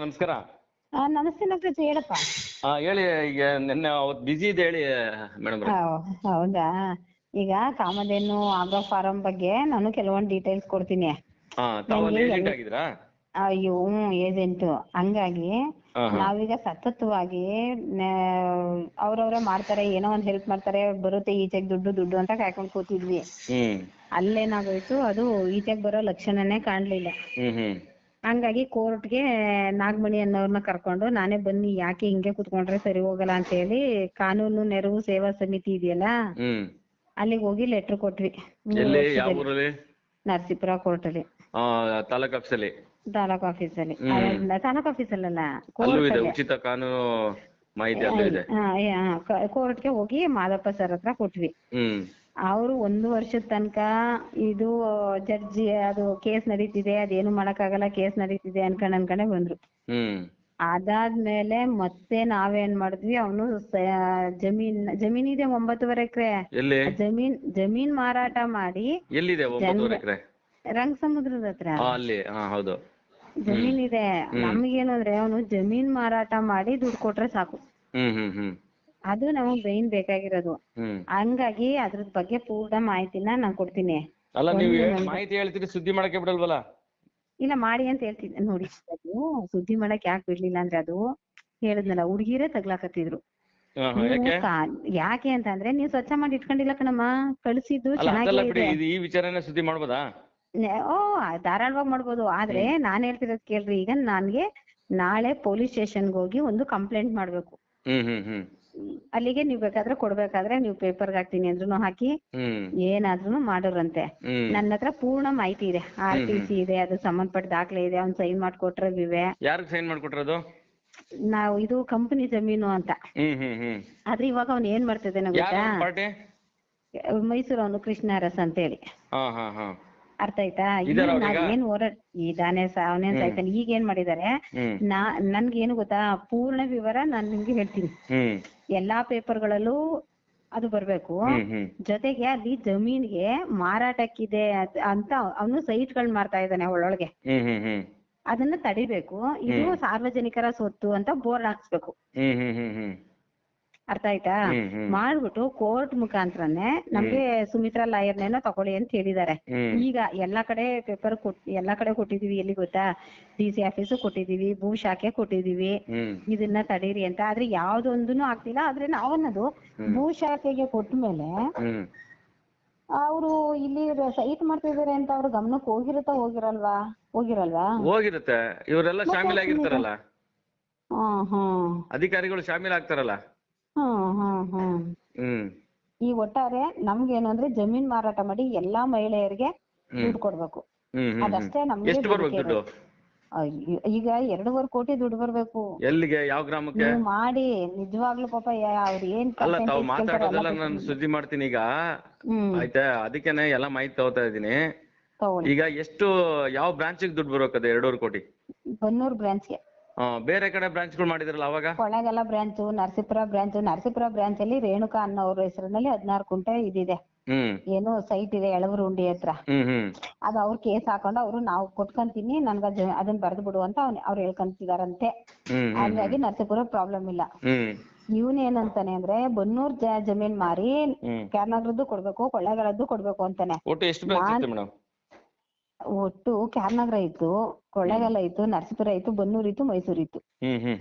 ನಮಸ್ಕಾರ. ನಮಸ್ತೆ ನಾಗರಾಜ್, ಹೇಳಪ್ಪ. ಹೇಳಿ. ಈಗ ನಿನ್ನೆ ಅವತ್ತು ಬಿಜಿ ಇದೆ, ಹೇಳಿ ಮೇಡಮ್. ಹೌದಾ, ಈಗ ಕಾಮಧೇನು ಆಗ್ರೋ ಫಾರಂ ಬಗ್ಗೆ ನಾನು ಕೆಲವೊಂದು ಡೀಟೇಲ್ಸ್ ಕೊಡ್ತೀನಿ. ಏಜೆಂಟ್ ಆಗಿದ್ರಾ? ಅಯ್ಯೋ, ಏಜೆಂಟ್. ಹಂಗಾಗಿ ನಾವೀಗ ಸತತವಾಗಿ ಅವ್ರವ್ರೆ ಮಾಡ್ತಾರೆ, ಏನೋ ಒಂದ್ ಹೆಲ್ಪ್ ಮಾಡ್ತಾರೆ, ಬರುತ್ತೆ ಈಚೆಗೆ ದುಡ್ಡು ಅಂತ ಕಾಯ್ಕೊಂಡು ಕೂತಿದ್ವಿ. ಅಲ್ಲೇನಾಗೋಯ್ತು, ಅದು ಈಚೆಗೆ ಬರೋ ಲಕ್ಷಣನೇ ಕಾಣ್ಲಿಲ್ಲ. ಹಂಗಾಗಿ ಕೋರ್ಟ್ಗೆ ನಾಗಮಣಿ ಅನ್ನೋರ್ನ ಕರ್ಕೊಂಡು ನಾನೇ ಬನ್ನಿ, ಯಾಕೆ ಹಿಂಗೆ ಕುತ್ಕೊಂಡ್ರೆ ಸರಿ ಹೋಗಲ್ಲ ಅಂತ ಹೇಳಿ ಕಾನೂನು ನೆರವು ಸೇವಾ ಸಮಿತಿ ಇದೆಯಲ್ಲ, ಅಲ್ಲಿಗೆ ಹೋಗಿ ಲೆಟರ್ ಕೊಟ್ವಿ. ನರಸೀಪುರ ಕೋರ್ಟ್ ಅಲ್ಲಿ, ತಾಲೂಕ್ ಆಫೀಸಲ್ಲಿ. ತಾಲೂಕ್ ಆಫೀಸಲ್ಲಿ ಅಲ್ಲ, ಉಚಿತ ಕಾನೂನು ಮಾಹಿತಿ ಕೋರ್ಟ್ಗೆ ಹೋಗಿ ಮಾದಪ್ಪ ಸರ್ ಹತ್ರ ಕೊಟ್ವಿ. ಅವರು 1 ವರ್ಷದ ತನಕ ಇದು ಜಡ್ಜಿ ಅದು ಕೇಸ್ ನಡೀತಿದೆ, ಅದೇನು ಮಾಡಕ್ಕಾಗಲ್ಲ, ಕೇಸ್ ನಡೀತಿದೆ ಅನ್ಕೊಂಡೆ ಬಂದ್ರು. ಅದಾದ್ಮೇಲೆ ಮತ್ತೆ ನಾವೇನ್ ಮಾಡಿದ್ವಿ, ಅವನು ಜಮೀನಿದೆ 9.5 ಎಕರೆ ಜಮೀನ್ ಮಾರಾಟ ಮಾಡಿ. ಎಲ್ಲಿದೆ 9.5 ಎಕರೆ? ರಂಗ ಸಮುದ್ರದ ಹತ್ರ ಹೌದು ಜಮೀನ್ ಇದೆ. ನಮ್ಗೇನು ಅಂದ್ರೆ ಅವನು ಜಮೀನ್ ಮಾರಾಟ ಮಾಡಿ ದುಡ್ಡು ಕೊಟ್ರೆ ಸಾಕು, ಅದು ನಮಗ್ ಮೇನ್ ಬೇಕಾಗಿರೋದು. ಹಂಗಾಗಿ ಅದ್ರ ಬಗ್ಗೆ ಪೂರ್ಣ ಮಾಹಿತಿನ ನಾನ್ ಕೊಡ್ತೀನಿ. ಅಲ್ಲ, ನೀವು ಮಾಹಿತಿ ಹೇಳ್ತೀರಿ, ಸುದ್ದಿ ಮಾಡಕ್ಕೆ ಬಿಡಲ್ವಲ್ಲ? ಇಲ್ಲ, ಮಾಡಿ ಅಂತ ಹೇಳ್ತಿದ್ದೆ ನೋಡಿ. ಅದು ಸುದ್ದಿ ಮಾಡಕ್ ಯಾಕೆ ಬಿಡ್ಲಿಲ್ಲ ಅಂದ್ರೆ, ಅದು ಹೇಳಿದ್ನಲ್ಲ, ಹುಡುಗಿರೇ ತಗ್ಲಾಕತ್ತಿದ್ರು. ಯಾಕೆ ಅಂತಂದ್ರೆ, ನೀವು ಸ್ವಚ್ಛ ಮಾಡಿ ಇಟ್ಕೊಂಡಿಲ್ಲ ಕಣಮ್ಮ, ಕಳ್ಸಿದ್ದು ಚೆನ್ನಾಗಿ. ಈ ವಿಚಾರನ ಸುದ್ದಿ ಮಾಡ್ಬೋದಾ? ಧಾರಾಳವಾಗಿ ಮಾಡ್ಬೋದು. ಆದ್ರೆ ನಾನ್ ಹೇಳ್ತಿರೋದ್ ಕೇಳ್ರಿ. ಈಗ ನನ್ಗೆ ನಾಳೆ ಪೊಲೀಸ್ ಸ್ಟೇಷನ್ಗೆ ಹೋಗಿ ಒಂದು ಕಂಪ್ಲೇಂಟ್ ಮಾಡ್ಬೇಕು. ಅಲ್ಲಿಗೆ ನೀವ್ ಬೇಕಾದ್ರೆ ಕೊಡ್ಬೇಕಾದ್ರೆ ನೀವು ಪೇಪರ್ಗೆ ಹಾಕ್ತೀನಿ ಅಂದ್ರೂ ಹಾಕಿ, ಏನಾದ್ರೂ ಮಾಡೋರಂತೆ. ನನ್ನ ಹತ್ರ ಪೂರ್ಣ ಮಾಹಿತಿ ಇದೆ, RTC ಇದೆ, ಅದು ಸಂಬಂಧಪಟ್ಟ ದಾಖಲೆ ಇದೆ, ಅವ್ನ್ ಸೈನ್ ಮಾಡ್ಕೊಟ್ರೆ ಇವೆ. ಯಾರಿಗೆ ಸೈನ್ ಮಾಡ್ಕೊಟ್ರದು? ನಾವು ಇದು ಕಂಪನಿ ಜಮೀನು ಅಂತ. ಆದ್ರೆ ಇವಾಗ ಅವ್ನ್ ಏನ್ ಮಾಡ್ತಿದ್ದಾನೆ ಗೊತ್ತಾ? ಮೈಸೂರು, ಅವನು ಕೃಷ್ಣ ಅರಸ್ ಅಂತ ಹೇಳಿ. ಅರ್ಥ ಆಯ್ತಾ? ಏನ್ ಇದಾನೆ, ಅವನೇನ್ ಸಾಯ್ತಾನೆ. ಈಗ ಏನ್ ಮಾಡಿದಾರೆ, ನನ್ಗೇನು ಗೊತ್ತಾ, ಪೂರ್ಣ ವಿವರ ನಾನ್ ನಿಮ್ಗೆ ಹೇಳ್ತೀನಿ. ಎಲ್ಲಾ ಪೇಪರ್ಗಳಲ್ಲೂ ಅದು ಬರ್ಬೇಕು. ಜೊತೆಗೆ ಅಲ್ಲಿ ಜಮೀನ್ಗೆ ಮಾರಾಟಕ್ಕಿದೆ ಅಂತ ಅವನು ಸೈಟ್ಗಳ್ ಮಾರ್ತಾ ಇದ್ದಾನೆ ಒಳೊಳಗೆ, ಅದನ್ನ ತಡಿಬೇಕು. ಇದು ಸಾರ್ವಜನಿಕರ ಸ್ವತ್ತು ಅಂತ ಬೋರ್ಡ್ ಹಾಕ್ಸ್ಬೇಕು. ಅರ್ಥ ಆಯ್ತಾ? ಮಾಡ್ಬಿಟ್ಟು ಕೋರ್ಟ್ ಮುಖಾಂತರನೇ ನಮ್ಗೆ ಸುಮಿತ್ರಾ ಲಾಯರ್ನೇನೋ ತಗೊಳ್ಳಿ ಅಂತ ಹೇಳಿದ್ದಾರೆ. ಈಗ ಎಲ್ಲಾ ಕಡೆ ಪೇಪರ್ ಎಲ್ಲಾ ಕಡೆ ಕೊಟ್ಟಿದೀವಿ. ಎಲ್ಲಿ ಗೊತ್ತಾ? DC ಆಫೀಸು ಕೊಟ್ಟಿದೀವಿ, ಭೂ ಶಾಖೆ ಕೊಟ್ಟಿದೀವಿ, ಇದನ್ನ ತಡೀರಿ ಅಂತ. ಆದ್ರೆ ಯಾವ್ದೊಂದನು ಆಗ್ತಿಲ್ಲ. ಆದ್ರೆ ನಾವನ್ನೋದು ಭೂ ಶಾಖೆಗೆ ಕೊಟ್ಟ ಮೇಲೆ ಅವರು ಇಲ್ಲಿ ಸೈಟ್ ಮಾಡ್ತಿದಾರೆ ಅಂತ ಅವ್ರ ಗಮನಕ್ಕೆ ಹೋಗಿರಲ್ವಾ? ಹೋಗಿರುತ್ತೆ. ಇವರೆಲ್ಲ ಶಾಮೀಲಾಗಿರ್ತಾರಲ್ಲ, ಅಧಿಕಾರಿಗಳು ಶಾಮೀಲಾಗ್ತಾರಲ್ಲ. ಈ ಒಟ್ಟಾರೆ ನಮ್ಗೇನು ಅಂದ್ರೆ, ಜಮೀನ್ ಮಾರಾಟ ಮಾಡಿ ಎಲ್ಲಾ ಮಹಿಳೆಯರಿಗೆ ದುಡ್ಡು ಕೊಡ್ಬೇಕು, ಅದಷ್ಟೇ ನಮ್ಗೆ. ಈಗ 2.5 ಕೋಟಿ ದುಡ್ಡು ಬರ್ಬೇಕು. ಎಲ್ಲಿಗೆ? ಯಾವ ಗ್ರಾಮಕ್ಕೆ? ಮಾಡಿ ನಿಜವಾಗ್ಲೂ ಪಾಪ ಅವ್ರು ಏನ್ ಮಾತಾಡೋದೆಲ್ಲ ನಾನು ಸುದ್ದಿ ಮಾಡ್ತೀನಿ ಈಗ. ಆಯ್ತಾ? ಅದಕ್ಕೇನೆ ಎಲ್ಲ ಮಾಹಿತಿ ತಗೋತಾ ಇದೀನಿ. ಈಗ ಎಷ್ಟು, ಯಾವ ಬ್ರಾಂಚ್ಗೆ ದುಡ್ಡು ಬರ್ಬೇಕದ 2.5 ಕೋಟಿ? ಬನ್ನೂರ್ ಬ್ರಾಂಚ್ಗೆ. ಬೇರೆ ಕಡೆ ಬ್ರಾಂಚ್ಗಳು ಮಾಡಿದ್ರಲ್ಲ ಅವಾಗ? ಕೊಳ್ಳೇಗಾಲ ಬ್ರಾಂಚ್, ನರಸೀಪುರ ಬ್ರಾಂಚ್ ಅಲ್ಲಿ ರೇಣುಕಾ ಅನ್ನೋ ಅವ್ರ ಹೆಸರಿನಲ್ಲಿ 16 ಗುಂಟೆ ಇದಿದೆ. ಏನು ಸೈಟ್ ಇದೆ ಎಳವೂರು ಉಂಡಿ ಹತ್ರ. ಅದು ಅವ್ರ ಕೇಸ್ ಹಾಕೊಂಡು ಅವ್ರು ನಾವು ಕೊಟ್ಕೊಂತೀನಿ, ನನ್ಗ ಅದನ್ನ ಬರ್ದು ಬಿಡು ಅಂತ ಅವ್ರು ಹೇಳ್ಕೊಂತಿದಾರಂತೆ. ಹಾಗಾಗಿ ನರಸೀಪುರ ಪ್ರಾಬ್ಲಮ್ ಇಲ್ಲ. ಇವನೇನಂತಾನೆ ಅಂದ್ರೆ, ಬನ್ನೂರ್ ಜಮೀನ್ ಮಾರಿ ಕ್ಯಾರ್ನಗರದ್ದು ಕೊಡ್ಬೇಕು, ಕೊಳ್ಳೇಗಾಲದ್ದು ಕೊಡ್ಬೇಕು ಅಂತಾನೆ. ಒಟ್ಟು ಕ್ಯಾರ್ನಗರ ಇತ್ತು, ಕೊಳ್ಳೇಗಾಲ ಇತ್ತು, ನರಸೀಪುರ ಇತ್ತು, ಬನ್ನೂರ್ ಇತ್ತು, ಮೈಸೂರು ಇತ್ತು.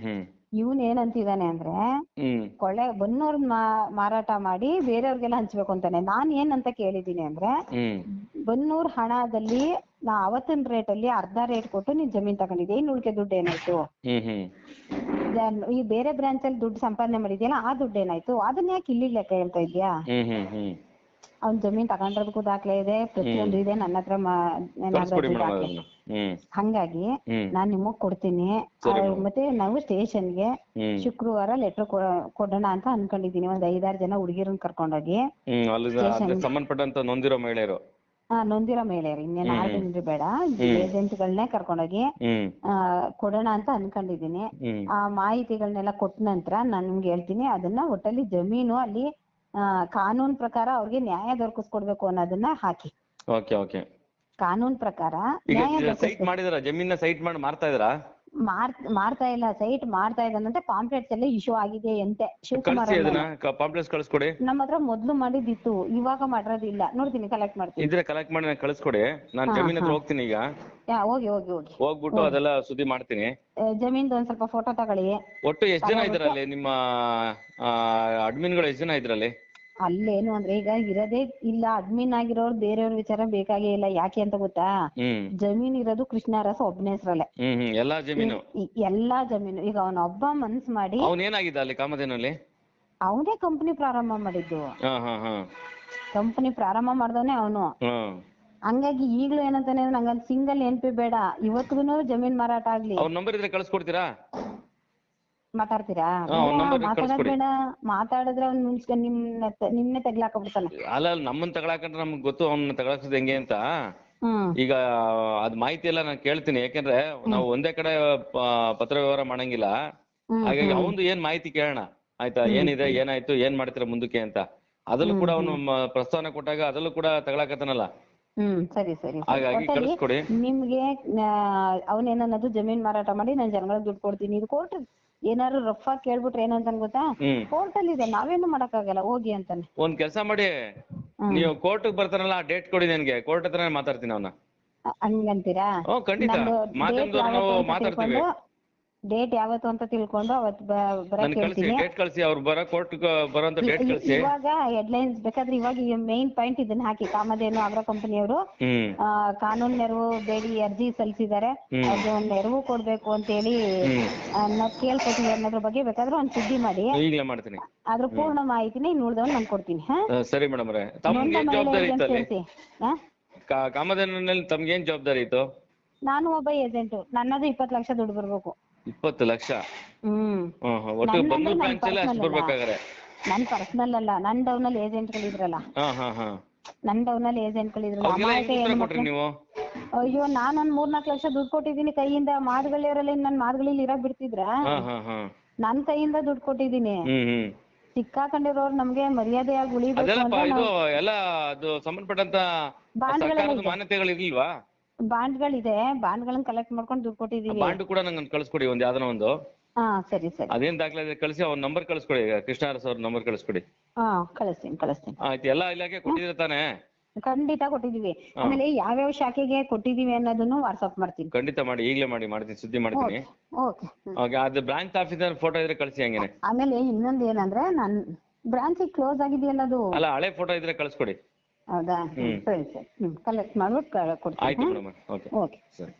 ಇವನ್ ಏನಂತಿದಾನೆ ಅಂದ್ರೆ, ಬನ್ನೂರ್ ಮಾರಾಟ ಮಾಡಿ ಬೇರೆಯವ್ರಿಗೆಲ್ಲ ಹಂಚ್ಬೇಕು ಅಂತಾನೆ. ನಾನ್ ಏನಂತ ಕೇಳಿದೀನಿ ಅಂದ್ರೆ, ಬನ್ನೂರ್ ಹಣದಲ್ಲಿ ಅವತ್ತಿನ ರೇಟ್ ಅಲ್ಲಿ ಅರ್ಧ ರೇಟ್ ಕೊಟ್ಟು ನೀನ್ ಜಮೀನ್ ತಗೊಂಡಿದ್ದೆ, ಇನ್ನು ಉಳಿಕೆ ದುಡ್ಡು ಏನಾಯ್ತು? ಈ ಬೇರೆ ಬ್ರಾಂಚ್ ಅಲ್ಲಿ ದುಡ್ಡು ಸಂಪಾದನೆ ಮಾಡಿದ್ಯಲ್ಲ, ಆ ದುಡ್ಡು ಏನಾಯ್ತು? ಅದನ್ನ ಯಾಕೆ ಇಲ್ಲಿ ಲೆಕ್ಕ ಹೇಳ್ತಾ ಇದ್ಯಾ? ಅವ್ನ್ ಜಮೀನ್ ತಗೊಂಡಿರೋದಕ್ಕೂ ದಾಖಲೆ ಇದೆ, ಪ್ರತಿಯೊಂದು ಇದೆ ನನ್ನ ಹತ್ರ ದಾಖಲೆ. ಹಂಗಾಗಿ ನಾನ್ ನಿಮಗ್ ಕೊಡ್ತೀನಿ. ಮತ್ತೆ ನಾವು ಸ್ಟೇಷನ್ಗೆ ಶುಕ್ರವಾರ ಲೆಟರ್ ಕೊಡೋಣ ಅಂತ ಅನ್ಕೊಂಡಿದೀನಿ. ಒಂದ್ 5-6 ಜನ ಹುಡುಗಿರನ್ನ ಕರ್ಕೊಂಡೋಗಿ, ಸಂಬಂಧಪಟ್ಟಂತ ನೊಂದಿರೋ ಮಹಿಳೆಯರು, ಇನ್ನೇನು ಆರ್ಡಿನರಿ ಬೇಡ, ಏಜೆಂಟ್ಗಳನ್ನೇ ಕರ್ಕೊಂಡೋಗಿ ಕೊಡೋಣ ಅಂತ ಅನ್ಕೊಂಡಿದೀನಿ. ಆ ಮಾಹಿತಿಗಳನ್ನೆಲ್ಲ ಕೊಟ್ಟ ನಂತರ ನಾನ್ ನಿಮ್ಗೆ ಹೇಳ್ತೀನಿ. ಅದನ್ನ ಒಟ್ಟಲ್ಲಿ ಜಮೀನು ಅಲ್ಲಿ ಕಾನೂನ್ ಪ್ರಕಾರ ಅವ್ರಿಗೆ ನ್ಯಾಯ ದೊರಕಿಸ್ಕೊಡ್ಬೇಕು ಅನ್ನೋದನ್ನ ಹಾಕಿ. ಕಾನೂನ್ ಪ್ರಕಾರ ಸೈಟ್ ಮಾಡಿದಾರ, ಜಮೀನ ಸೈಟ್ ಮಾಡಿ ಮಾರ್ತಾ ಇದಾರಾ? ಮಾರ್ತಾ ಇಲ್ಲ, ಸೈಟ್ ಮಾಡ್ತಾ ಇದ್ದಾನಂತೆ. ಪಾಂಪ್ಲೆಟ್ಸ್ ಎಲ್ಲ ಇಶ್ಯೂ ಆಗಿದೆ ಅಂತೆ. ಶಿವಕುಮಾರ್ ಕಳ್ಸಿ ಅದನ್ನ ಪಾಂಪ್ಲೆಟ್ಸ್ ಕಳ್ಸ್ಕೊಡಿ. ನಮ್ಮ ಹತ್ರ ಮೊದ್ಲು ಮಾಡಿದ್ದಿತ್ತು, ಇವಾಗ ಮಾಡಿರೋದಿಲ್ಲ. ನೋಡ್ತೀನಿ, ಕಲೆಕ್ಟ್ ಮಾಡ್ತೀನಿ. ಇದ್ರೆ ಕಲೆಕ್ಟ್ ಮಾಡಿ ನಂಗೆ ಕಳ್ಸ್ಕೊಡಿ. ನಾನು ಜಮೀನ್ ಹತ್ರ ಹೋಗ್ತೀನಿ ಈಗ. ಹೋಗಿ ಹೋಗ್ಬಿಟ್ಟು ಅದೆಲ್ಲ ಸುದ್ದಿ ಮಾಡ್ತೀನಿ. ಜಮೀನ್ದು ಒಂದ್ ಸ್ವಲ್ಪ ಫೋಟೋ ತಗೊಳ್ಳಿ. ಒಟ್ಟು ಎಷ್ಟ್ ಜನ ಇದ್ರಲ್ಲಿ ನಿಮ್ಮ ಅಡ್ಮಿನ್ಗಳು? ಎಷ್ಟ್ ಜನ ಇದ್ರಲ್ಲಿ? ಅಲ್ಲೇನು ಅಂದ್ರೆ ಈಗ ಇರೋದೇ ಇಲ್ಲ, ಅಡ್ಮಿನ್ ಆಗಿರೋರು ಬೇರೆಯವ್ರ ವಿಚಾರ ಬೇಕಾಗೇ ಇಲ್ಲ. ಯಾಕೆ ಅಂತ ಗೊತ್ತಾ? ಜಮೀನ್ ಇರೋದು ಕೃಷ್ಣ ಅರಸ ಒಬ್ಬನೇ ಹೆಸರಲ್ಲೇ. ಎಲ್ಲಾ ಜಮೀನು ಈಗ ಅವನೊಬ್ಬ ಮನ್ಸ್ ಮಾಡಿ. ಅವನೇನಾಗಿದ್ದ ಅಲ್ಲಿ ಕಾಮಧೇನಲ್ಲಿ? ಅವನೇ ಕಂಪನಿ ಪ್ರಾರಂಭ ಮಾಡಿದ್ದು. ಕಂಪನಿ ಪ್ರಾರಂಭ ಮಾಡ್ದವನೇ ಅವನು. ಹಂಗಾಗಿ ಈಗ್ಲೂ ಏನಂತಾನೆ, ನಂಗೊಂದ್ ಸಿಂಗಲ್ NP ಬೇಡ, ಇವತ್ತಿಗೂ ಜಮೀನ್ ಮಾರಾಟ ಆಗ್ಲಿ. ಅವ್ರ ನಂಬರ್ ಇದ್ರೆ ಕಳ್ಸ್ಕೊಡ್ತೀರಾ? ಮಾತಾಡ್ತೀರಾ? ಮಾತಾಡೋದ್ ಬೇಡ. ಮಾತಾಡಿದ್ರೆ ಅವ್ನ್ ಮುನ್ಸ್ಕೊಂಡ್ ನಿಮ್ನೆ ತಗ್ಲಾಕಬಿಡ್ತಾನೆ. ಅಲ್ಲ, ನಮ್ಮನ್ ತಗೊಳಕಂದ್ರೆ ನಮ್ಗೆ ಗೊತ್ತು ಅವ್ನ ತಗೊಳಕ್ಸೋದ್ ಹೆಂಗೆ ಅಂತ. ಈಗ ಅದ್ ಮಾಹಿತಿ ಎಲ್ಲ ನಾನು ಕೇಳ್ತೀನಿ. ಯಾಕಂದ್ರೆ ನಾವು ಒಂದೇ ಕಡೆ ಪತ್ರ ವ್ಯವಹಾರ ಮಾಡಂಗಿಲ್ಲ. ಹಾಗಾಗಿ ಅವಂದು ಏನ್ ಮಾಹಿತಿ ಕೇಳೋಣ ಆಯ್ತಾ? ಏನಿದೆ, ಏನಾಯ್ತು, ಏನ್ ಮಾಡ್ತೀರಾ ಮುಂದಕ್ಕೆ ಅಂತ. ಅದ್ರಲ್ಲೂ ಕೂಡ ಅವನು ಪ್ರಸ್ತಾವನೆ ಕೊಟ್ಟಾಗ ಅದ್ರಲ್ಲೂ ಕೂಡ ತಗೊಳಕತ್ತಾನಲ್ಲ. ಸರಿ. ಹಾಗಾಗಿ ಕಳ್ಸ್ಕೊಡಿ. ನಿಮ್ಗೆ ಅವನೇನನ್ನೋದು ಜಮೀನ್ ಮಾರಾಟ ಮಾಡಿ ನಾನು ಜನಗಳಿಗೆ ದುಡ್ಡು ಕೊಡ್ತೀನಿ. ಇದು ಕೋರ್ಟ್ ಏನಾದ್ರು ರಫ್ ಆಗಿ ಕೇಳ್ಬಿಟ್ರೆ ಏನಂತ ಗೊತ್ತಾ? ಕೋರ್ಟ್ ಅಲ್ಲಿ ಇದೆ, ನಾವೇನು ಮಾಡಕ್ಕಾಗಲ್ಲ, ಹೋಗಿ ಅಂತಾನೆ. ಒಂದ್ ಕೆಲಸ ಮಾಡಿ, ನೀವು ಕೋರ್ಟ್ ಬರ್ತಾರಲ್ಲ, ಆ ಡೇಟ್ ಕೊಡಿ ನನ್ಗೆ. ಕೋರ್ಟ್ ಹತ್ರ ಮಾತಾಡ್ತೀನಿ ಅವನ್ನ. ಹಂಗಂತೀರಾ? ಖಂಡಿತ ಮಾಧ್ಯಮದವ್ರು ನಾವು ಮಾತಾಡ್ತೀವಿ. ಡೇಟ್ ಯಾವತ್ತು ಅಂತ ತಿಳ್ಕೊಂಡು ಅವತ್ ಬರಕ್ ಹೇಳ್ತೀನಿ. ಡೇಟ್ ಕಳ್ಸಿ, ಅವ್ರು ಕೋರ್ಟ್ ಬರೋಂತ ಡೇಟ್ ಕಳ್ಸಿ. ಇವಾಗ ಹೆಡ್ಲೈನ್ಸ್ ಬೇಕಾದ್ರೆ ಇವಾಗ ಮೇನ್ ಪಾಯಿಂಟ್ ಇದನ್ನ ಹಾಕಿ. ಕಾಮಧೇನು ಆಗ್ರೋ ಕಂಪನಿಯವರು ಕಾನೂನು ನೆರವು ಬೇಡಿ ಅರ್ಜಿ ಸಲ್ಲಿಸಿದ್ದಾರೆ. ಅವ್ರಿಗೆ ಒಂದ್ ನೆರವು ಕೊಡ್ಬೇಕು ಅಂತ ಹೇಳಿ ಕೇಳ್ಕೊತೀವಿ ಅನ್ನೋದ್ರ ಬಗ್ಗೆ ಬೇಕಾದ್ರೆ ಒಂದ್ ಸುದ್ದಿ ಮಾಡಿ. ಈಗಲೇ ಮಾಡ್ತೀನಿ. ಅದ್ರ ಪೂರ್ಣ ಮಾಹಿತಿನ ಇನ್ನು ಉಳ್ದವನ್ನ ನಾನು ಕೊಡ್ತೀನಿ. ಸರಿ ಮೇಡಮ್ ಅವರೇ, ತಮ್ಗೆ ಜವಾಬ್ದಾರಿ ಇತ್ತು ಕಾಮಧೇನಲ್ಲಿ? ತಮ್ಗೆ ಏನ್ ಜವಾಬ್ದಾರಿ ಇತ್ತು? ನಾನು ಒಬ್ಬ ಏಜೆಂಟ್, ನನ್ನದು 20 ಲಕ್ಷ ದುಡ್ಡು ಬರ್ಬೇಕು. 20 ಲಕ್ಷ? ಒಟ್ಟು ಬಂದು ಬ್ರಾಂಚ್ ಎಲ್ಲ ಅಷ್ಟು ಬರ್ಬೇಕಾದ್ರೆ? ನನ್ ಪರ್ಸನಲ್ ಅಲ್ಲ, ನನ್ ಡೌನಲ್ಲಿ ಏಜೆಂಟ್ ಗಳಿದ್ರಲ್ಲ. ನನ್ ಡೌನಲ್ಲಿ ಏಜೆಂಟ್ ಗಳಿದ್ರಲ್ಲ. ನೀವು? ಅಯ್ಯೋ, ನಾನೊಂದ್ 3-4 ಲಕ್ಷ ದುಡ್ಡು ಕೊಟ್ಟಿದ್ದೀನಿ ಕೈಯಿಂದ. ಮಾದಗಳಿಯವರೆಲ್ಲ ನನ್ ಮಾದಗಳಿಲಿ ಇರಾಕ್ ಬಿಡ್ತಿದ್ರ? ನನ್ ಕೈಯಿಂದ ದುಡ್ಡು ಕೊಟ್ಟಿದ್ದೀನಿ. ಸಿಕ್ಕಾಕೊಂಡಿರೋರು ನಮ್ಗೆ ಮರ್ಯಾದೆಯಾಗಿ ಉಳಿಬೇಕು ಎಲ್ಲ ಅದು ಸಂಬಂಧಪಟ್ಟಂತ ಮಾನ್ಯತೆಗಳಿರ್ಲಿಲ್ವಾ? ಬಾಂಡ್ಗಳಿದೆ, ಬಾಂಡ್ಗಳನ್ನ ಕಲೆಕ್ಟ್ ಮಾಡ್ಕೊಂಡು ದುಡ್ಡು ಕೊಟ್ಟಿದೀವಿ. ಬಾಂಡ್ ಕೂಡ ನಂಗೆ ಕಳ್ಸ್ಕೊಡಿ, ಒಂದ್ ಯಾವ್ದನ ಒಂದು. ಸರಿ. ಅದೇನ್ ದಾಖಲೆ ಕಳಿಸಿ ಅವ್ರ ನಂಬರ್ ಕಳ್ಸ್ಕೊಡಿ. ಕೃಷ್ಣ ಅರಸ್ ಅವ್ರ ನಂಬರ್ ಕಳ್ಸ್ಕೊಡಿ. ಕಳಿಸ್ತೀನಿ. ಆಯ್ತು, ಎಲ್ಲಾ ಇಲಾಖೆ ಕೊಟ್ಟಿದ್ರೆ ತಾನೇ? ಖಂಡಿತ ಕೊಟ್ಟಿದೀವಿ. ಆಮೇಲೆ ಯಾವ್ಯಾವ ಶಾಖೆಗೆ ಕೊಟ್ಟಿದೀವಿ ಅನ್ನೋದನ್ನು ವಾಟ್ಸ್ಆಪ್ ಮಾಡ್ತೀನಿ. ಖಂಡಿತ ಮಾಡಿ, ಈಗಲೇ ಮಾಡ್ತೀನಿ, ಸುದ್ದಿ ಮಾಡ್ತೀನಿ. ಅದು ಬ್ರಾಂಚ್ ಆಫೀಸರ್ ಫೋಟೋ ಇದ್ರೆ ಕಳ್ಸಿ ಹಂಗೇನೆ. ಆಮೇಲೆ ಇನ್ನೊಂದ್ ಏನಂದ್ರೆ, ನನ್ ಬ್ರಾಂಚ್ ಕ್ಲೋಸ್ ಆಗಿದೆಯಲ್ಲ ಅದು. ಅಲ್ಲ, ಹಳೆ ಫೋಟೋ ಇದ್ರೆ ಕಳ್ಸ್ಕೊಡಿ. ಹೌದಾ? ಸರಿ. ಕಲೆಕ್ಟ್ ಮಾಡ್ಬಿಟ್ಟು ಕೊಡ್ತೀನಿ. ಆಯ್ತು ಮೇಡಮ್. ಓಕೆ ಸರಿ.